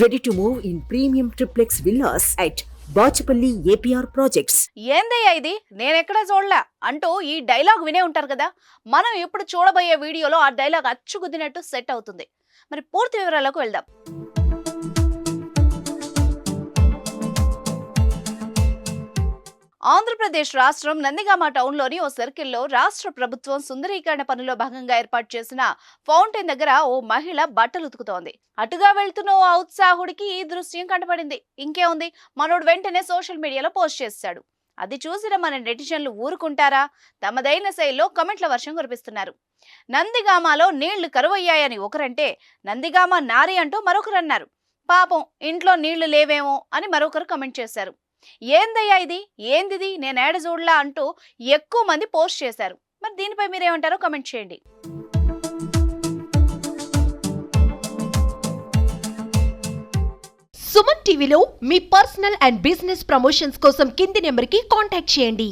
Ready to move in premium triplex villas at Bachupally APR projects. ఏందయ్యా ఇది, నేనెక్కడా చూడలా అంటూ ఈ డైలాగ్ వినే ఉంటారు కదా. మనం ఇప్పుడు చూడబోయే వీడియోలో ఆ డైలాగ్ అచ్చుగుద్దినట్టు సెట్ అవుతుంది. మరి పూర్తి వివరాలకు వెళ్దాం. ఆంధ్రప్రదేశ్ రాష్ట్రం నందిగామ టౌన్లోని ఓ సర్కిల్లో రాష్ట్ర ప్రభుత్వం సుందరీకరణ పనుల్లో భాగంగా ఏర్పాటు చేసిన ఫౌంటైన్ దగ్గర ఓ మహిళ బట్టలు ఉతుకుతోంది. అటుగా వెళ్తున్న ఓ ఉత్సాహుడికి ఈ దృశ్యం కంటపడింది. ఇంకేముంది, మనోడు వెంటనే సోషల్ మీడియాలో పోస్ట్ చేశాడు. అది చూసిన మన నెటిజన్లు ఊరుకుంటారా? తమదైన శైలిలో కమెంట్ల వర్షం కురిపిస్తున్నారు. నందిగామలో నీళ్లు కరువయ్యాయని ఒకరంటే, నందిగామ నారి అంటూ మరొకరు అన్నారు. పాపం ఇంట్లో నీళ్లు లేవేమో అని మరొకరు కమెంట్ చేశారు. ఏందయ్యా ఇది, ఏందిది, నేనేడ చూడలా అంటూ ఎక్కువ మంది పోస్ట్ చేశారు. మరి దీనిపై మీరేమంటారో కమెంట్ చేయండి. సుమన్ టీవీలో మీ పర్సనల్ అండ్ బిజినెస్ ప్రమోషన్స్ కోసం కింది నెంబర్కి కాంటాక్ట్ చేయండి.